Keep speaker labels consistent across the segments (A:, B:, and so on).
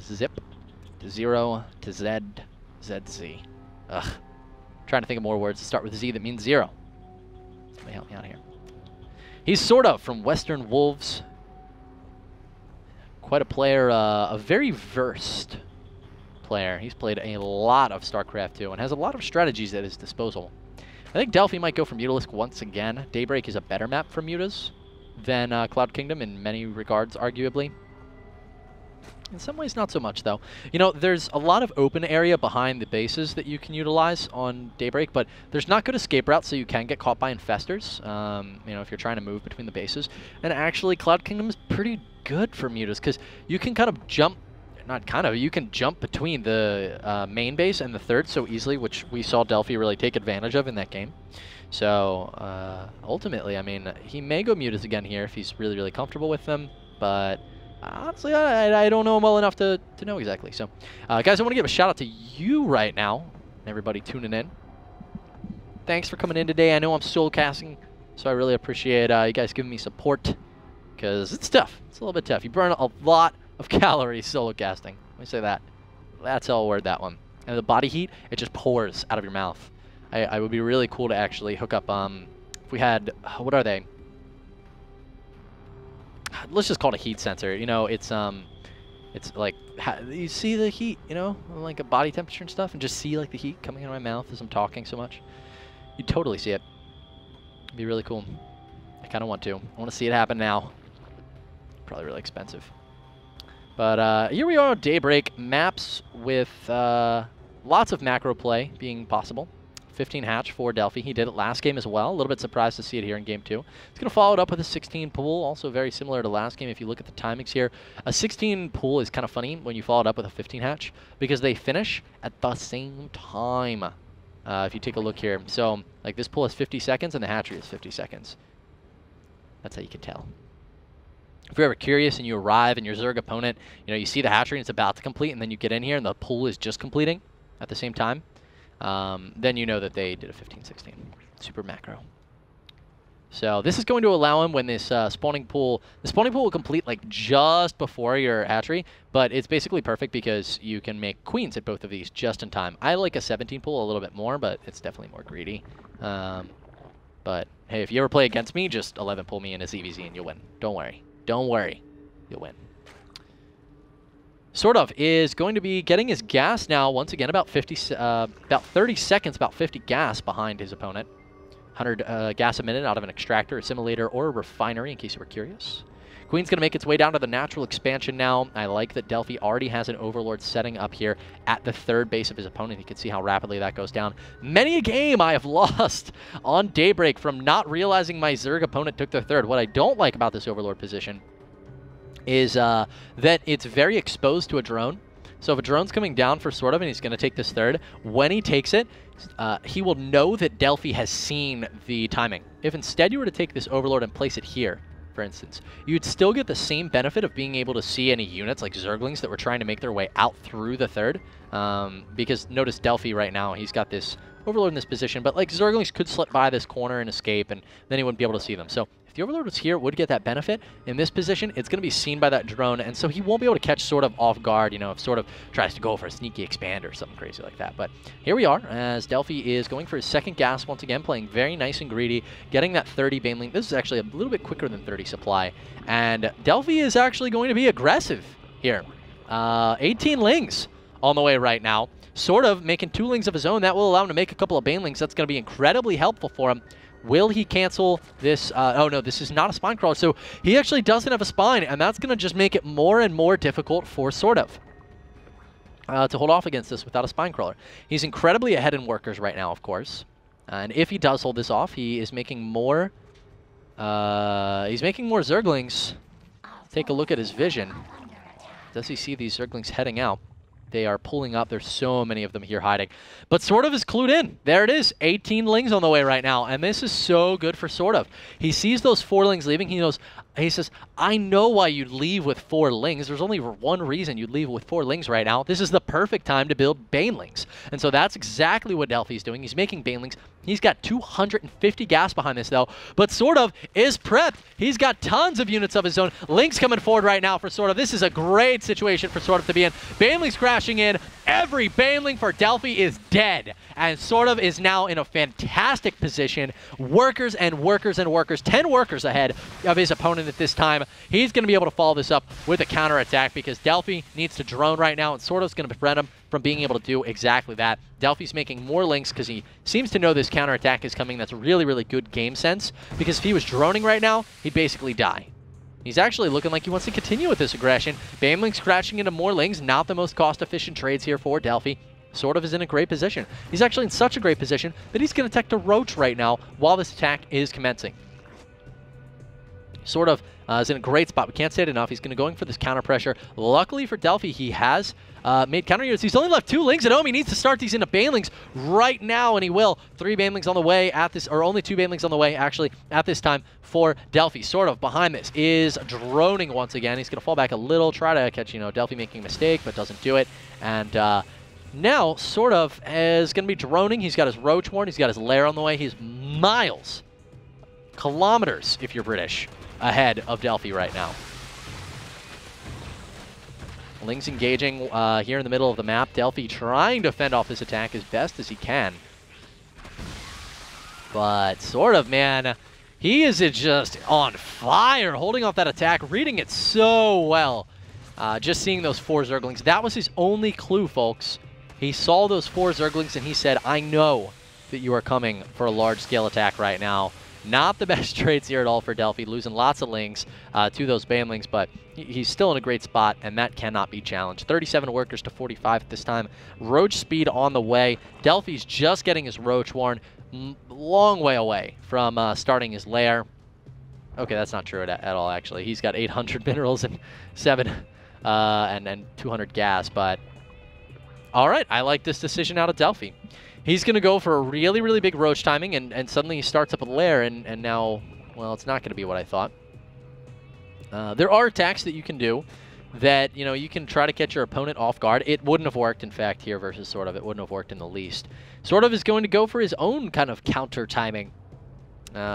A: zip to 0 to Z, ZZ. Ugh. Trying to think of more words to start with Z that means 0. Somebody help me out here. He's SortOf from Western Wolves. Quite a player, a very versed player. He's played a lot of StarCraft 2 and has a lot of strategies at his disposal. I think Delphi might go for Mutalisk once again. Daybreak is a better map for Mutas than Cloud Kingdom in many regards, arguably. In some ways, not so much, though. You know, there's a lot of open area behind the bases that you can utilize on Daybreak, but there's not good escape routes, so you can get caught by infestors, you know, if you're trying to move between the bases. And actually, Cloud Kingdom is pretty good for Mutas, because you can kind of jump, not kind of, you can jump between the main base and the third so easily, which we saw Delphi really take advantage of in that game. So, ultimately, I mean, he may go Mutas again here if he's really, really comfortable with them, but honestly, I don't know him well enough to know exactly. So, guys, I want to give a shout out to you right now, everybody tuning in. Thanks for coming in today. I know I'm solo casting, so I really appreciate you guys giving me support, because it's tough. It's a little bit tough. You burn a lot of calories solo casting. Let me say that. That's how I'll word that one. And the body heat, it just pours out of your mouth. I would be really cool to actually hook up, if we had, what are they? Let's just call it a heat sensor. You know, it's like, you see the heat, you know, like a body temperature and stuff, and just see like the heat coming out of my mouth as I'm talking so much. You'd totally see it. It'd be really cool. I kind of want to. I want to see it happen now. Probably really expensive. But here we are on Daybreak. Maps with lots of macro play being possible. 15 hatch for Delphi. He did it last game as well. A little bit surprised to see it here in game 2. He's going to follow it up with a 16 pool, also very similar to last game if you look at the timings here. A 16 pool is kind of funny when you follow it up with a 15 hatch because they finish at the same time. If you take a look here. So, like, this pool has 50 seconds and the hatchery is 50 seconds. That's how you can tell. If you're ever curious and you arrive and your Zerg opponent, you know, you see the hatchery and it's about to complete, and then you get in here and the pool is just completing at the same time, then you know that they did a 15-16. Super macro. So this is going to allow him when this spawning pool, the spawning pool will complete like just before your hatchery, but it's basically perfect because you can make queens at both of these just in time. I like a 17 pool a little bit more, but it's definitely more greedy. But hey, if you ever play against me, just 11 pull me in a ZVZ and you'll win. Don't worry. Don't worry. You'll win. SortOf is going to be getting his gas now, once again, about 30 seconds, about 50 gas behind his opponent. 100 gas a minute out of an extractor, assimilator, or a refinery, in case you were curious. Queen's going to make its way down to the natural expansion now. I like that Delphi already has an Overlord setting up here at the third base of his opponent. You can see how rapidly that goes down. Many a game I have lost on Daybreak from not realizing my Zerg opponent took their third. What I don't like about this Overlord position is that it's very exposed to a drone. So if a drone's coming down for SortOf and he's going to take this third, when he takes it, he will know that Delphi has seen the timing. If instead you were to take this Overlord and place it here, for instance, you'd still get the same benefit of being able to see any units like Zerglings that were trying to make their way out through the third. Because notice Delphi right now, he's got this Overlord in this position, but like Zerglings could slip by this corner and escape, and then he wouldn't be able to see them. So if the Overlord was here, it would get that benefit. In this position, it's going to be seen by that drone, and so he won't be able to catch SortOf off guard, you know, if SortOf tries to go for a sneaky expand or something crazy like that. But here we are, as Delphi is going for his second gas once again, playing very nice and greedy, getting that 30 Baneling. This is actually a little bit quicker than 30 supply, and Delphi is actually going to be aggressive here. 18 Lings on the way right now. SortOf making 2 Lings of his own. That will allow him to make a couple of Banelings. That's going to be incredibly helpful for him. Will he cancel this? Oh, no, this is not a spine crawler. So he actually doesn't have a spine, and that's going to just make it more and more difficult for SortOf to hold off against this without a spine crawler. He's incredibly ahead in workers right now, of course. And if he does hold this off, he is making more... he's making more Zerglings. Take a look at his vision. Does he see these Zerglings heading out? They are pulling up. There's so many of them here hiding. But SortOf is clued in. There it is. 18 Lings on the way right now. And this is so good for SortOf. He sees those 4 Lings leaving. He knows, He says, I know why you'd leave with 4 lings. There's only one reason you'd leave with 4 lings right now. This is the perfect time to build banelings. And so that's exactly what Delphi's doing. He's making banelings. He's got 250 gas behind this, though. But SortOf is prepped. He's got tons of units of his own. Lings coming forward right now for SortOf. This is a great situation for SortOf to be in. Banelings crashing in. Every baneling for Delphi is dead. And SortOf is now in a fantastic position. Workers and workers and workers. 10 workers ahead of his opponent at this time. He's going to be able to follow this up with a counterattack because Delphi needs to drone right now, and SortOf's going to prevent him from being able to do exactly that. Delphi's making more links because he seems to know this counterattack is coming. That's really, really good game sense, because if he was droning right now, he'd basically die. He's actually looking like he wants to continue with this aggression. Banelings crashing into more lings, not the most cost-efficient trades here for Delphi. SortOf is in a great position. He's actually in such a great position that he's going to attack the roach right now while this attack is commencing. SortOf is in a great spot. We can't say it enough. He's going to going for this counter pressure. Luckily for Delphi, he has made counter units. He's only left 2 lings at home. He needs to start these into banelings right now, and he will. 3 banelings on the way at this, or only 2 banelings on the way, actually, at this time for Delphi. SortOf behind this is droning once again. He's going to fall back a little, try to catch, Delphi making a mistake, but doesn't do it. And now SortOf is going to be droning. He's got his roach horn. He's got his lair on the way. He's miles, kilometers, if you're British, ahead of Delphi right now. Lings engaging here in the middle of the map. Delphi trying to fend off this attack as best as he can. But SortOf, man, he is just on fire, holding off that attack, reading it so well. Just seeing those 4 Zerglings. That was his only clue, folks. He saw those 4 Zerglings and he said, I know that you are coming for a large-scale attack right now. Not the best trades here at all for Delphi, losing lots of lings to those banelings, but he's still in a great spot, and that cannot be challenged. 37 workers to 45 at this time. Roach speed on the way. Delphi's just getting his roach warn, long way away from starting his lair. Okay, that's not true at all, actually. He's got 800 minerals and 7 and 200 gas, but all right, I like this decision out of Delphi. He's going to go for a really, really big roach timing, and suddenly he starts up a lair, and now, well, it's not going to be what I thought. There are attacks that you can do that, you can try to catch your opponent off guard. It wouldn't have worked, in fact, here versus SortOf. It wouldn't have worked in the least. SortOf is going to go for his own kind of counter timing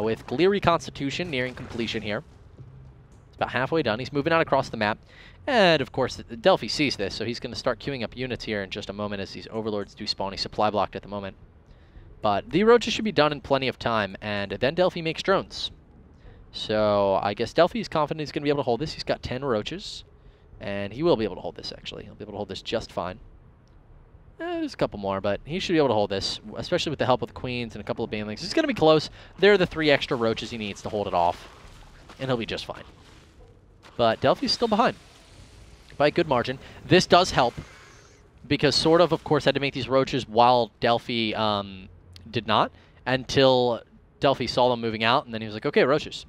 A: with Gleary Constitution nearing completion here. It's about halfway done. He's moving out across the map. And, of course, Delphi sees this, so he's going to start queuing up units here in just a moment as these overlords do spawn. He's supply blocked at the moment. But the roaches should be done in plenty of time, and then Delphi makes drones. So I guess Delphi is confident he's going to be able to hold this. He's got 10 roaches, and he will be able to hold this, actually. He'll be able to hold this just fine. There's a couple more, but he should be able to hold this, especially with the help of the queens and a couple of banelings. It's going to be close. They're the 3 extra roaches he needs to hold it off, and he'll be just fine. But Delphi's still behind by a good margin. This does help because SortOf, of course, had to make these roaches while Delphi did not, until Delphi saw them moving out, and then he was like, okay, roaches.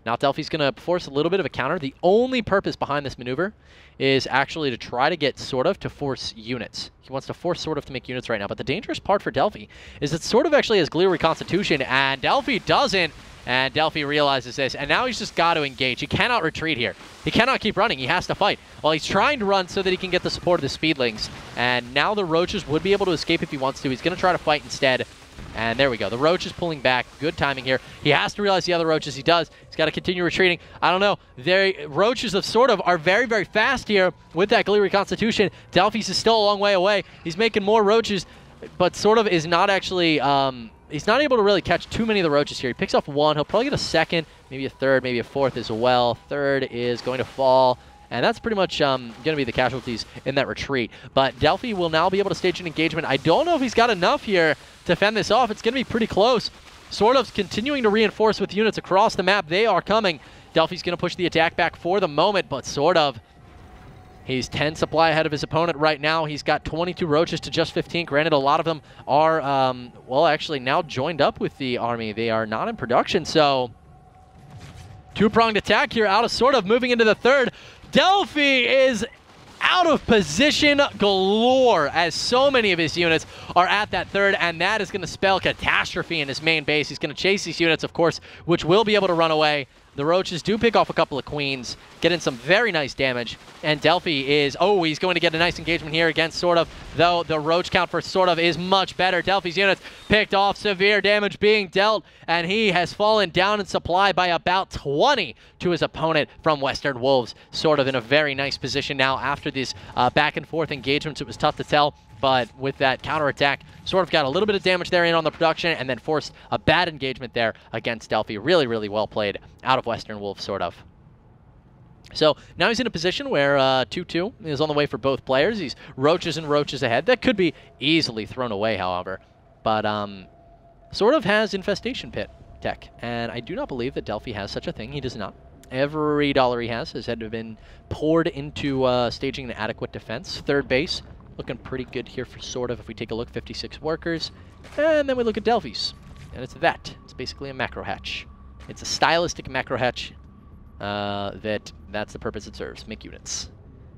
A: Now Delphi's going to force a little bit of a counter. The only purpose behind this maneuver is actually to try to get SortOf to force units. He wants to force SortOf to make units right now, but the dangerous part for Delphi is that SortOf actually has Gleary Constitution, and Delphi doesn't. And Delphi realizes this, and now he's just got to engage. He cannot retreat here. He cannot keep running. He has to fight. Well, he's trying to run so that he can get the support of the speedlings. And now the roaches would be able to escape if he wants to. He's going to try to fight instead. And there we go. The roach is pulling back. Good timing here. He has to realize the other roaches. He does. He's got to continue retreating. I don't know. The roaches of SortOf are very, very fast here with that Gleary Constitution. Delphi's is still a long way away. He's making more roaches, but SortOf is not actually... he's not able to really catch too many of the roaches here. He picks off 1. He'll probably get a 2nd, maybe a 3rd, maybe a 4th as well. 3rd is going to fall. And that's pretty much going to be the casualties in that retreat. But Delphi will now be able to stage an engagement. I don't know if he's got enough here to fend this off. It's going to be pretty close. SortOf's continuing to reinforce with units across the map. They are coming. Delphi's going to push the attack back for the moment, but SortOf, he's 10 supply ahead of his opponent right now. He's got 22 roaches to just 15. Granted, a lot of them are, well, actually now joined up with the army. They are not in production, so 2-pronged attack here out of SortOf, moving into the 3rd. Delphi is out of position galore as so many of his units are at that 3rd, and that is going to spell catastrophe in his main base. He's going to chase these units, of course, which will be able to run away. The Roaches do pick off a couple of queens, get in some very nice damage, and Delphi is, oh, he's going to get a nice engagement here against SortOf, though the Roach count for SortOf is much better. Delphi's units picked off, severe damage being dealt, and he has fallen down in supply by about 20 to his opponent from Western Wolves. SortOf in a very nice position now after these back and forth engagements. It was tough to tell. But with that counterattack, SortOf got a little bit of damage there in on the production and then forced a bad engagement there against Delphi. Really, really well played out of Western Wolves, SortOf. So now he's in a position where 2-2 is on the way for both players. He's roaches and roaches ahead. That could be easily thrown away, however. But SortOf has Infestation Pit tech, and I do not believe that Delphi has such a thing. He does not. Every dollar he has had been poured into staging an adequate defense. Third base. Looking pretty good here for SortOf if we take a look, 56 workers. And then we look at Delphi's, and it's that. It's basically a macro hatch. It's a stylistic macro hatch that's the purpose it serves, make units.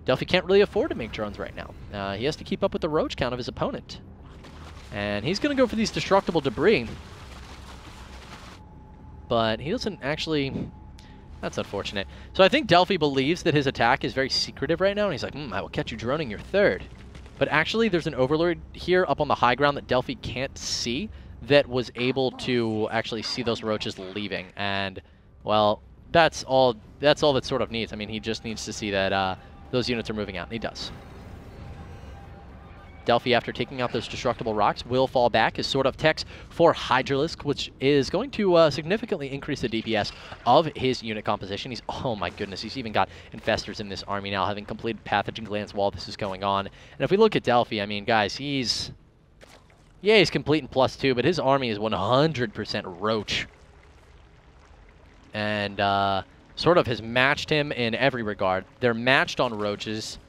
A: Delphi can't really afford to make drones right now. He has to keep up with the roach count of his opponent. And he's going to go for these destructible debris. But he doesn't actually... That's unfortunate. So I think Delphi believes that his attack is very secretive right now, and he's like, I will catch you droning your third. But actually, there's an overlord here up on the high ground that Delphi can't see that was able to actually see those roaches leaving. And, well, that's all that SortOf needs. I mean, he just needs to see that those units are moving out, and he does. Delphi, after taking out those destructible rocks, will fall back as SortOf techs for Hydralisk, which is going to significantly increase the DPS of his unit composition. He's, oh my goodness, he's even got Infestors in this army now, having completed Pathogen Glands while this is going on. And if we look at Delphi, I mean, guys, he's complete in +2, but his army is 100% Roach. And SortOf has matched him in every regard. They're matched on Roaches.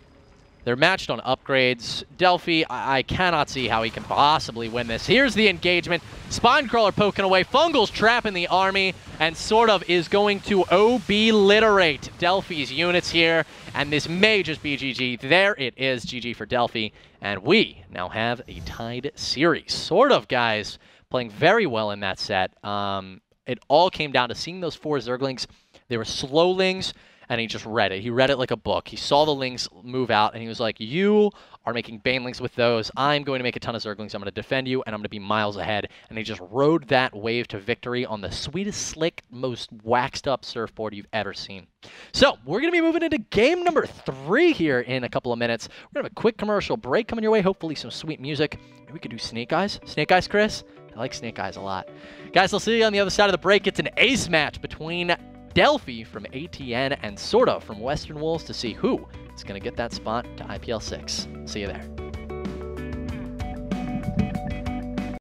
A: They're matched on upgrades. Delphi, I cannot see how he can possibly win this. Here's the engagement. Spinecrawler poking away. Fungal's trapping the army. And SortOf is going to obliterate Delphi's units here. And this may just be GG. There it is, GG for Delphi. And we now have a tied series. SortOf, guys, playing very well in that set. It all came down to seeing those 4 Zerglings. They were slowlings. And he just read it. He read it like a book. He saw the Lings move out, and he was like, you are making Banelings with those. I'm going to make a ton of Zerglings. I'm going to defend you, and I'm going to be miles ahead. And he just rode that wave to victory on the sweetest, slick, most waxed-up surfboard you've ever seen. So we're going to be moving into game number 3 here in a couple of minutes. We're going to have a quick commercial break coming your way. Hopefully some sweet music. Maybe we could do Snake Eyes. Snake Eyes, Chris? I like Snake Eyes a lot. Guys, I'll see you on the other side of the break. It's an ace match between Delphi from ATN and SortOf from Western Wolves to see who is going to get that spot to IPL6. See you there.